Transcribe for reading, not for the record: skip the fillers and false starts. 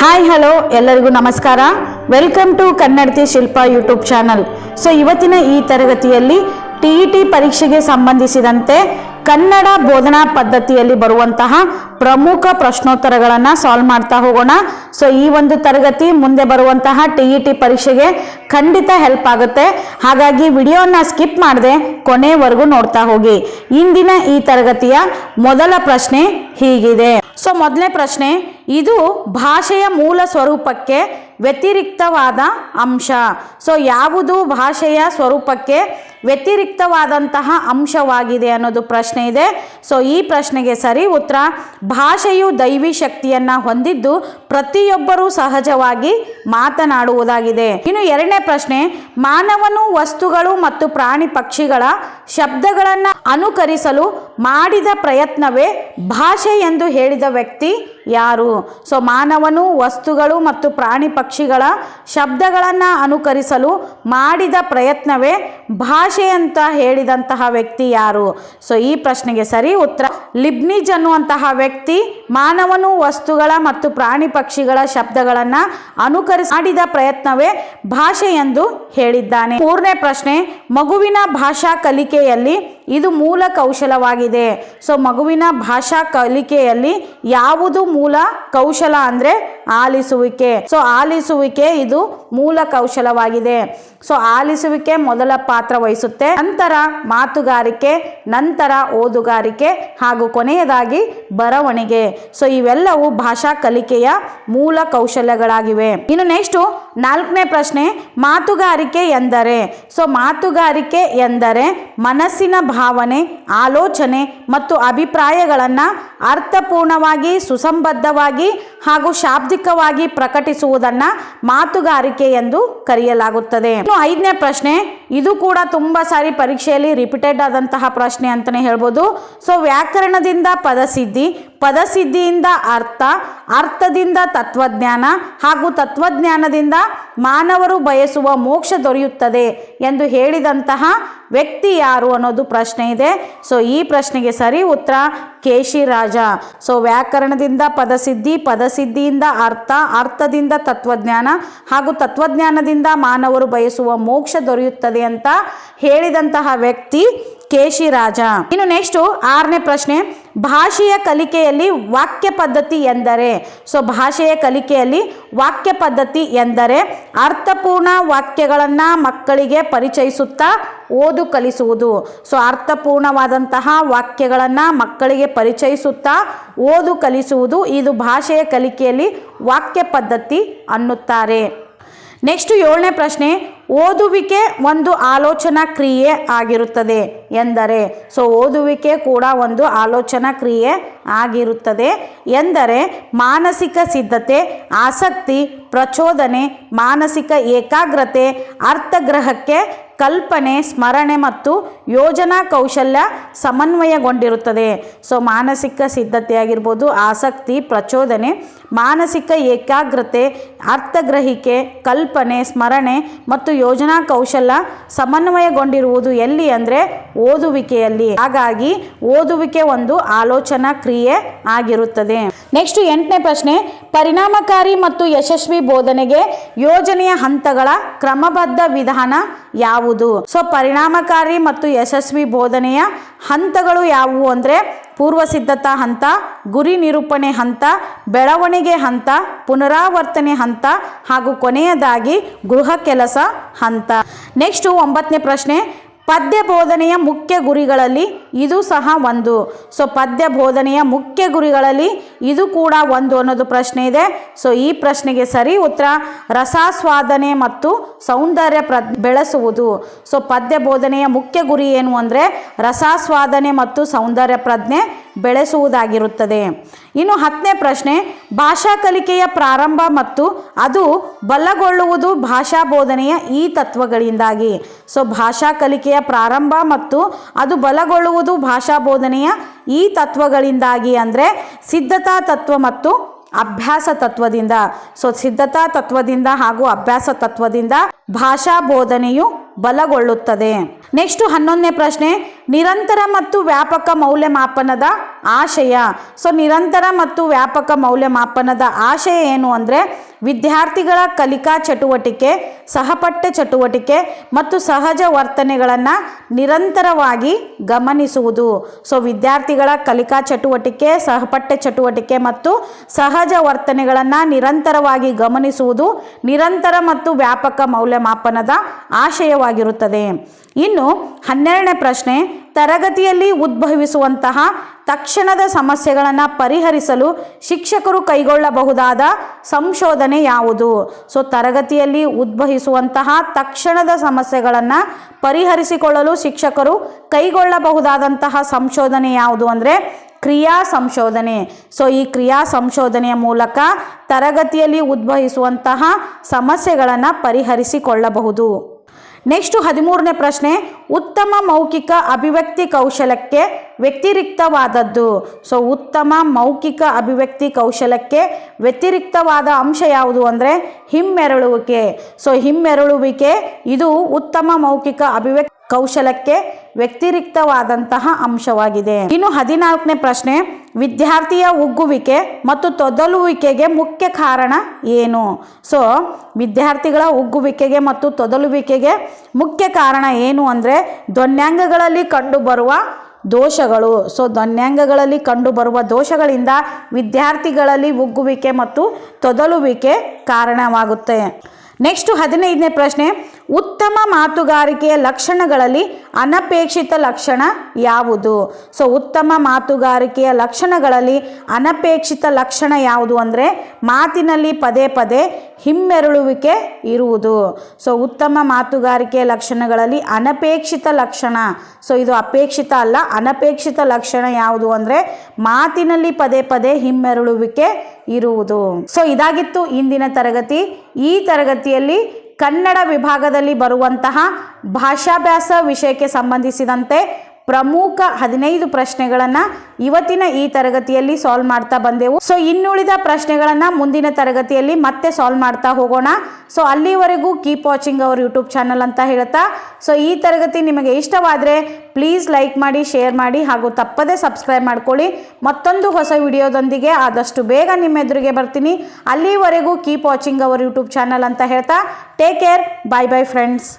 Hi hello ಎಲ್ಲರಿಗೂ ನಮಸ್ಕಾರ. Welcome to Kannadathi Shilpa YouTube channel. So ಇವತ್ತಿನ ಈ ತರಗತಿಯಲ್ಲಿ TET ಪರೀಕ್ಷೆಗೆ ಸಂಬಂಧಿಸಿದಂತೆ ಕನ್ನಡ ಬೋಧನಾ ಪದ್ಧತಿಯಲ್ಲಿ ಬರುವಂತಹ ಪ್ರಮುಖ ಪ್ರಶ್ನೋತ್ತರಗಳನ್ನು ಸಾಲ್ವ್ ಮಾಡ್ತಾ ಹೋಗೋಣ. ಸೊ ಈ ಒಂದು ತರಗತಿ ಮುಂದೆ ಬರುವಂತಹ TET ಪರೀಕ್ಷೆಗೆ ಖಂಡಿತ ಹೆಲ್ಪ್ ಆಗುತ್ತೆ. ಹಾಗಾಗಿ ವಿಡಿಯೋನ ಸ್ಕಿಪ್ ಮಾಡದೆ ಕೊನೆವರೆಗೂ ನೋಡ್ತಾ ಹೋಗಿ. ಇಂದಿನ ಈ ತರಗತಿಯ ಮೊದಲ ಪ್ರಶ್ನೆ ಹೀಗಿದೆ. ಸೊ ಮೊದಲನೇ ಪ್ರಶ್ನೆ, ಇದು ಭಾಷೆಯ ಮೂಲ ಸ್ವರೂಪಕ್ಕೆ ವ್ಯತಿರಿಕ್ತವಾದ ಅಂಶ. ಸೊ ಯಾವುದು ಭಾಷೆಯ ಸ್ವರೂಪಕ್ಕೆ ವ್ಯತಿರಿಕ್ತವಾದಂತಹ ಅಂಶವಾಗಿದೆ ಅನ್ನೋದು ಪ್ರಶ್ನೆ ಇದೆ. ಸೊ ಈ ಪ್ರಶ್ನೆಗೆ ಸರಿ ಉತ್ತರ, ಭಾಷೆಯು ದೈವಿ ಶಕ್ತಿಯನ್ನು ಹೊಂದಿದ್ದು ಪ್ರತಿಯೊಬ್ಬರೂ ಸಹಜವಾಗಿ ಮಾತನಾಡುವುದಾಗಿದೆ. ಇನ್ನು ಎರಡನೇ ಪ್ರಶ್ನೆ, ಮಾನವನು ವಸ್ತುಗಳು ಮತ್ತು ಪ್ರಾಣಿ ಪಕ್ಷಿಗಳ ಶಬ್ದಗಳನ್ನು ಅನುಕರಿಸಲು ಮಾಡಿದ ಪ್ರಯತ್ನವೇ ಭಾಷೆ ಎಂದು ಹೇಳಿದ ವ್ಯಕ್ತಿ ಯಾರು? ಸೊ ಮಾನವನು ವಸ್ತುಗಳು ಮತ್ತು ಪ್ರಾಣಿ ಪಕ್ಷಿಗಳ ಶಬ್ದಗಳನ್ನು ಅನುಕರಿಸಲು ಮಾಡಿದ ಪ್ರಯತ್ನವೇ ಭಾಷೆ ಅಂತ ಹೇಳಿದಂತಹ ವ್ಯಕ್ತಿ ಯಾರು? ಸೊ ಈ ಪ್ರಶ್ನೆಗೆ ಸರಿ ಉತ್ತರ, ಲಿಬ್ನಿಜ್ ಅನ್ನುವಂತಹ ವ್ಯಕ್ತಿ ಮಾನವನು ವಸ್ತುಗಳ ಮತ್ತು ಪ್ರಾಣಿ ಪಕ್ಷಿಗಳ ಶಬ್ದಗಳನ್ನು ಅನುಕರಿಸಿ ಮಾಡಿದ ಪ್ರಯತ್ನವೇ ಭಾಷೆ ಎಂದು ಹೇಳಿದ್ದಾನೆ. ಮೂರನೇ ಪ್ರಶ್ನೆ, ಮಗುವಿನ ಭಾಷಾ ಕಲಿಕೆಯಲ್ಲಿ ಇದು ಮೂಲ ಕೌಶಲವಾಗಿದೆ. ಸೊ ಮಗುವಿನ ಭಾಷಾ ಕಲಿಕೆಯಲ್ಲಿ ಯಾವುದು ಮೂಲ ಕೌಶಲ ಅಂದರೆ ಆಲಿಸುವಿಕೆ. ಸೊ ಆಲಿಸುವಿಕೆ ಇದು ಮೂಲ ಕೌಶಲವಾಗಿದೆ. ಸೊ ಆಲಿಸುವಿಕೆ ಮೊದಲ ಪಾತ್ರ ವಹಿಸುತ್ತೆ, ನಂತರ ಮಾತುಗಾರಿಕೆ, ನಂತರ ಓದುಗಾರಿಕೆ ಹಾಗೂ ಕೊನೆಯದಾಗಿ ಬರವಣಿಗೆ. ಸೊ ಇವೆಲ್ಲವೂ ಭಾಷಾ ಕಲಿಕೆಯ ಮೂಲ ಕೌಶಲ್ಯಗಳಾಗಿವೆ. ಇನ್ನು ನೆಕ್ಸ್ಟ್ ನಾಲ್ಕನೇ ಪ್ರಶ್ನೆ, ಮಾತುಗಾರಿಕೆ ಎಂದರೆ? ಸೊ ಮಾತುಗಾರಿಕೆ ಎಂದರೆ ಮನಸ್ಸಿನ ಭಾವನೆ, ಆಲೋಚನೆ ಮತ್ತು ಅಭಿಪ್ರಾಯಗಳನ್ನು ಅರ್ಥಪೂರ್ಣವಾಗಿ, ಸುಸಂಬದ್ಧವಾಗಿ ಹಾಗೂ ಶಾಬ್ದಿಕವಾಗಿ ಪ್ರಕಟಿಸುವುದನ್ನು ಮಾತುಗಾರಿಕೆ ಎಂದು ಕರೆಯಲಾಗುತ್ತದೆ. ಇನ್ನು ಐದನೇ ಪ್ರಶ್ನೆ, ಇದು ಕೂಡ ತುಂಬ ಸಾರಿ ಪರೀಕ್ಷೆಯಲ್ಲಿ ರಿಪೀಟೆಡ್ ಆದಂತಹ ಪ್ರಶ್ನೆ ಅಂತಲೇ ಹೇಳ್ಬೋದು. ಸೊ ವ್ಯಾಕರಣದಿಂದ ಪದಸಿದ್ಧಿ, ಪದಸಿದ್ಧಿಯಿಂದ ಅರ್ಥ, ಅರ್ಥದಿಂದ ತತ್ವಜ್ಞಾನ ಹಾಗೂ ತತ್ವಜ್ಞಾನದಿಂದ ಮಾನವರು ಬಯಸುವ ಮೋಕ್ಷ ದೊರೆಯುತ್ತದೆ ಎಂದು ಹೇಳಿದಂತಹ ವ್ಯಕ್ತಿ ಯಾರು ಅನ್ನೋದು ಪ್ರಶ್ನೆ ಇದೆ. ಸೊ ಈ ಪ್ರಶ್ನೆಗೆ ಸರಿ ಉತ್ತರ ಕೇಶಿರಾಜ. ಸೊ ವ್ಯಾಕರಣದಿಂದ ಪದಸಿದ್ಧಿ, ಪದಸಿದ್ಧಿಯಿಂದ ಅರ್ಥ, ಅರ್ಥದಿಂದ ತತ್ವಜ್ಞಾನ ಹಾಗೂ ತತ್ವಜ್ಞಾನದಿಂದ ಮಾನವರು ಬಯಸುವ ಮೋಕ್ಷ ದೊರೆಯುತ್ತದೆ ಅಂತ ಹೇಳಿದಂತಹ ವ್ಯಕ್ತಿ ಕೇಶಿರಾಜ. ಇನ್ನು ನೆಕ್ಸ್ಟ್ ಆರನೇ ಪ್ರಶ್ನೆ, ಭಾಷೆಯ ಕಲಿಕೆಯಲ್ಲಿ ವಾಕ್ಯ ಪದ್ಧತಿ ಎಂದರೆ? ಸೊ ಭಾಷೆಯ ಕಲಿಕೆಯಲ್ಲಿ ವಾಕ್ಯ ಪದ್ಧತಿ ಎಂದರೆ ಅರ್ಥಪೂರ್ಣ ವಾಕ್ಯಗಳನ್ನು ಮಕ್ಕಳಿಗೆ ಪರಿಚಯಿಸುತ್ತಾ ಓದು ಕಲಿಸುವುದು. ಸೊ ಅರ್ಥಪೂರ್ಣವಾದಂತಹ ವಾಕ್ಯಗಳನ್ನು ಮಕ್ಕಳಿಗೆ ಪರಿಚಯಿಸುತ್ತಾ ಓದು ಕಲಿಸುವುದು, ಇದು ಭಾಷೆಯ ಕಲಿಕೆಯಲ್ಲಿ ವಾಕ್ಯ ಪದ್ಧತಿ ಅನ್ನುತ್ತಾರೆ. ನೆಕ್ಸ್ಟ್ ಏಳನೇ ಪ್ರಶ್ನೆ, ಓದುವಿಕೆ ಒಂದು ಆಲೋಚನಾ ಕ್ರಿಯೆ ಆಗಿರುತ್ತದೆ ಎಂದರೆ? ಸೊ ಓದುವಿಕೆ ಕೂಡ ಒಂದು ಆಲೋಚನಾ ಕ್ರಿಯೆ ಆಗಿರುತ್ತದೆ ಎಂದರೆ ಮಾನಸಿಕ ಸಿದ್ಧತೆ, ಆಸಕ್ತಿ, ಪ್ರಚೋದನೆ, ಮಾನಸಿಕ ಏಕಾಗ್ರತೆ, ಅರ್ಥಗ್ರಹಕ್ಕೆ ಕಲ್ಪನೆ, ಸ್ಮರಣೆ ಮತ್ತು ಯೋಜನಾ ಕೌಶಲ್ಯ ಸಮನ್ವಯಗೊಂಡಿರುತ್ತದೆ. ಸೊ ಮಾನಸಿಕ ಸಿದ್ಧತೆ ಆಗಿರ್ಬೋದು, ಆಸಕ್ತಿ, ಪ್ರಚೋದನೆ, ಮಾನಸಿಕ ಏಕಾಗ್ರತೆ, ಅರ್ಥಗ್ರಹಿಕೆ, ಕಲ್ಪನೆ, ಸ್ಮರಣೆ ಮತ್ತು ಯೋಜನಾ ಕೌಶಲ್ಯ ಸಮನ್ವಯಗೊಂಡಿರುವುದು ಎಲ್ಲಿ ಅಂದರೆ ಓದುವಿಕೆಯಲ್ಲಿ. ಹಾಗಾಗಿ ಓದುವಿಕೆ ಒಂದು ಆಲೋಚನಾ ಕ್ರಿಯೆ ಆಗಿರುತ್ತದೆ. ನೆಕ್ಸ್ಟ್ ಎಂಟನೇ ಪ್ರಶ್ನೆ, ಪರಿಣಾಮಕಾರಿ ಮತ್ತು ಯಶಸ್ವಿ ಬೋಧನೆಗೆ ಯೋಜನೆಯ ಹಂತಗಳ ಕ್ರಮಬದ್ಧ ವಿಧಾನ ಯಾವುದು? ಸೊ ಪರಿಣಾಮಕಾರಿ ಮತ್ತು ಯಶಸ್ವಿ ಬೋಧನೆಯ ಹಂತಗಳು ಯಾವುವು ಅಂದರೆ ಪೂರ್ವ ಸಿದ್ಧತಾ ಹಂತ, ಗುರಿ ನಿರೂಪಣೆ ಹಂತ, ಬೆಳವಣಿಗೆ ಹಂತ, ಪುನರಾವರ್ತನೆ ಹಂತ ಹಾಗೂ ಕೊನೆಯದಾಗಿ ಗೃಹ ಕೆಲಸ ಹಂತ. ನೆಕ್ಸ್ಟ್ ಒಂಬತ್ತನೇ ಪ್ರಶ್ನೆ, ಪದ್ಯ ಬೋಧನೆಯ ಮುಖ್ಯ ಗುರಿಗಳಲ್ಲಿ ಇದು ಸಹ ಒಂದು. ಸೊ ಪದ್ಯ ಬೋಧನೆಯ ಮುಖ್ಯ ಗುರಿಗಳಲ್ಲಿ ಇದು ಕೂಡ ಒಂದು ಅನ್ನೋದು ಪ್ರಶ್ನೆ ಇದೆ. ಸೊ ಈ ಪ್ರಶ್ನೆಗೆ ಸರಿ ಉತ್ತರ ರಸಾಸ್ವಾದನೆ ಮತ್ತು ಸೌಂದರ್ಯ ಬೆಳೆಸುವುದು. ಸೊ ಪದ್ಯ ಬೋಧನೆಯ ಮುಖ್ಯ ಗುರಿ ಏನು ಅಂದರೆ ರಸಾಸ್ವಾದನೆ ಮತ್ತು ಸೌಂದರ್ಯ ಪ್ರಜ್ಞೆ ಬೆಳೆಸುವುದಾಗಿರುತ್ತದೆ. ಇನ್ನು ಹತ್ತನೇ ಪ್ರಶ್ನೆ, ಭಾಷಾ ಕಲಿಕೆಯ ಪ್ರಾರಂಭ ಮತ್ತು ಅದು ಬಲಗೊಳ್ಳುವುದು ಭಾಷಾ ಬೋಧನೆಯ ಈ ತತ್ವಗಳಿಂದಾಗಿ. ಸೊ ಭಾಷಾ ಕಲಿಕೆಯ ಪ್ರಾರಂಭ ಮತ್ತು ಅದು ಬಲಗೊಳ್ಳುವುದು ಭಾಷಾ ಬೋಧನೆಯ ಈ ತತ್ವಗಳಿಂದಾಗಿ ಅಂದರೆ ಸಿದ್ಧತಾ ತತ್ವ ಮತ್ತು ಅಭ್ಯಾಸ ತತ್ವದಿಂದ. ಸೊ ಸಿದ್ಧತಾ ತತ್ವದಿಂದ ಹಾಗೂ ಅಭ್ಯಾಸ ತತ್ವದಿಂದ ಭಾಷಾ ಬೋಧನೆಯು ಬಲಗೊಳ್ಳುತ್ತದೆ. ನೆಕ್ಸ್ಟು 11ನೇ ಪ್ರಶ್ನೆ, ನಿರಂತರ ಮತ್ತು ವ್ಯಾಪಕ ಮೌಲ್ಯಮಾಪನದ ಆಶಯ. ಸೊ ನಿರಂತರ ಮತ್ತು ವ್ಯಾಪಕ ಮೌಲ್ಯಮಾಪನದ ಆಶಯ ಏನು ಅಂದರೆ ವಿದ್ಯಾರ್ಥಿಗಳ ಕಲಿಕಾ ಚಟುವಟಿಕೆ, ಸಹಪಠ್ಯ ಚಟುವಟಿಕೆ ಮತ್ತು ಸಹಜ ವರ್ತನೆಗಳನ್ನು ನಿರಂತರವಾಗಿ ಗಮನಿಸುವುದು. ಸೊ ವಿದ್ಯಾರ್ಥಿಗಳ ಕಲಿಕಾ ಚಟುವಟಿಕೆ, ಸಹಪಠ್ಯ ಚಟುವಟಿಕೆ ಮತ್ತು ಸಹಜ ವರ್ತನೆಗಳನ್ನು ನಿರಂತರವಾಗಿ ಗಮನಿಸುವುದು ನಿರಂತರ ಮತ್ತು ವ್ಯಾಪಕ ಮೌಲ್ಯಮಾಪನದ ಆಶಯವಾಗಿರುತ್ತದೆ. ಇನ್ನು 12ನೇ ಪ್ರಶ್ನೆ, ತರಗತಿಯಲ್ಲಿ ಉದ್ಭವಿಸುವಂತಹ ತಕ್ಷಣದ ಸಮಸ್ಯೆಗಳನ್ನು ಪರಿಹರಿಸಲು ಶಿಕ್ಷಕರು ಕೈಗೊಳ್ಳಬಹುದಾದ ಸಂಶೋಧನೆ ಯಾವುದು? ಸೊ ತರಗತಿಯಲ್ಲಿ ಉದ್ಭವಿಸುವಂತಹ ತಕ್ಷಣದ ಸಮಸ್ಯೆಗಳನ್ನು ಪರಿಹರಿಸಿಕೊಳ್ಳಲು ಶಿಕ್ಷಕರು ಕೈಗೊಳ್ಳಬಹುದಾದಂತಹ ಸಂಶೋಧನೆ ಯಾವುದು ಅಂದರೆ ಕ್ರಿಯಾ ಸಂಶೋಧನೆ. ಸೊ ಈ ಕ್ರಿಯಾ ಸಂಶೋಧನೆಯ ಮೂಲಕ ತರಗತಿಯಲ್ಲಿ ಉದ್ಭವಿಸುವಂತಹ ಸಮಸ್ಯೆಗಳನ್ನು ಪರಿಹರಿಸಿಕೊಳ್ಳಬಹುದು. ನೆಕ್ಸ್ಟು 13ನೇ ಪ್ರಶ್ನೆ, ಉತ್ತಮ ಮೌಖಿಕ ಅಭಿವ್ಯಕ್ತಿ ಕೌಶಲಕ್ಕೆ ವ್ಯತಿರಿಕ್ತವಾದದ್ದು. ಸೊ ಉತ್ತಮ ಮೌಖಿಕ ಅಭಿವ್ಯಕ್ತಿ ಕೌಶಲಕ್ಕೆ ವ್ಯತಿರಿಕ್ತವಾದ ಅಂಶ ಯಾವುದು ಅಂದರೆ ಹಿಮ್ಮೆರಳುವಿಕೆ. ಸೊ ಹಿಮ್ಮೆರಳುವಿಕೆ ಇದು ಉತ್ತಮ ಮೌಖಿಕ ಅಭಿವ್ಯಕ್ತಿ ಕೌಶಲಕ್ಕೆ ವ್ಯತಿರಿಕ್ತವಾದಂತಹ ಅಂಶವಾಗಿದೆ. ಇನ್ನು 14ನೇ ಪ್ರಶ್ನೆ, ವಿದ್ಯಾರ್ಥಿಯ ಉಗ್ಗುವಿಕೆ ಮತ್ತು ತೊದಲುವಿಕೆಗೆ ಮುಖ್ಯ ಕಾರಣ ಏನು? ಸೊ ವಿದ್ಯಾರ್ಥಿಗಳ ಉಗ್ಗುವಿಕೆಗೆ ಮತ್ತು ತೊದಲುವಿಕೆಗೆ ಮುಖ್ಯ ಕಾರಣ ಏನು ಅಂದರೆ ಧ್ವನ್ಯಾಂಗಗಳಲ್ಲಿ ಕಂಡುಬರುವ ದೋಷಗಳು. ಸೊ ಧ್ವನ್ಯಾಂಗಗಳಲ್ಲಿ ಕಂಡುಬರುವ ದೋಷಗಳಿಂದ ವಿದ್ಯಾರ್ಥಿಗಳಲ್ಲಿ ಉಗ್ಗುವಿಕೆ ಮತ್ತು ತೊದಲುವಿಕೆ ಕಾರಣವಾಗುತ್ತೆ. ನೆಕ್ಸ್ಟು 15ನೇ ಪ್ರಶ್ನೆ, ಉತ್ತಮ ಮಾತುಗಾರಿಕೆಯ ಲಕ್ಷಣಗಳಲ್ಲಿ ಅನಪೇಕ್ಷಿತ ಲಕ್ಷಣ ಯಾವುದು? ಸೊ ಉತ್ತಮ ಮಾತುಗಾರಿಕೆಯ ಲಕ್ಷಣಗಳಲ್ಲಿ ಅನಪೇಕ್ಷಿತ ಲಕ್ಷಣ ಯಾವುದು ಅಂದರೆ ಮಾತಿನಲ್ಲಿ ಪದೇ ಪದೇ ಹಿಮ್ಮೆರಳುವಿಕೆ ಇರುವುದು. ಸೊ ಉತ್ತಮ ಮಾತುಗಾರಿಕೆಯ ಲಕ್ಷಣಗಳಲ್ಲಿ ಅನಪೇಕ್ಷಿತ ಲಕ್ಷಣ, ಸೊ ಇದು ಅಪೇಕ್ಷಿತ ಅಲ್ಲ, ಅನಪೇಕ್ಷಿತ ಲಕ್ಷಣ ಯಾವುದು ಅಂದರೆ ಮಾತಿನಲ್ಲಿ ಪದೇ ಪದೇ ಹಿಮ್ಮೆರಳುವಿಕೆ ಇರುವುದು. ಸೊ ಇದಾಗಿತ್ತು ಇಂದಿನ ತರಗತಿ. ಈ ತರಗತಿಯಲ್ಲಿ ಕನ್ನಡ ವಿಭಾಗದಲ್ಲಿ ಬರುವಂತಹ ಭಾಷಾಭ್ಯಾಸ ವಿಷಯಕ್ಕೆ ಸಂಬಂಧಿಸಿದಂತೆ ಪ್ರಮುಖ 15 ಪ್ರಶ್ನೆಗಳನ್ನು ಇವತ್ತಿನ ಈ ತರಗತಿಯಲ್ಲಿ ಸಾಲ್ವ್ ಮಾಡ್ತಾ ಬಂದೆವು. ಸೊ ಇನ್ನುಳಿದ ಪ್ರಶ್ನೆಗಳನ್ನು ಮುಂದಿನ ತರಗತಿಯಲ್ಲಿ ಮತ್ತೆ ಸಾಲ್ವ್ ಮಾಡ್ತಾ ಹೋಗೋಣ. ಸೊ ಅಲ್ಲಿವರೆಗೂ keep watching our YouTube channel ಅಂತ ಹೇಳ್ತಾ, ಸೊ ಈ ತರಗತಿ ನಿಮಗೆ ಇಷ್ಟವಾದರೆ ಪ್ಲೀಸ್ ಲೈಕ್ ಮಾಡಿ, ಶೇರ್ ಮಾಡಿ ಹಾಗೂ ತಪ್ಪದೇ ಸಬ್ಸ್ಕ್ರೈಬ್ ಮಾಡ್ಕೊಳ್ಳಿ. ಮತ್ತೊಂದು ಹೊಸ ವಿಡಿಯೋದೊಂದಿಗೆ ಆದಷ್ಟು ಬೇಗ ನಿಮ್ಮ ಎದುರಿಗೆ ಬರ್ತೀನಿ. ಅಲ್ಲಿವರೆಗೂ keep watching our YouTube channel ಅಂತ ಹೇಳ್ತಾ ಟೇಕ್ ಕೇರ್, ಬಾಯ್ ಬಾಯ್ ಫ್ರೆಂಡ್ಸ್.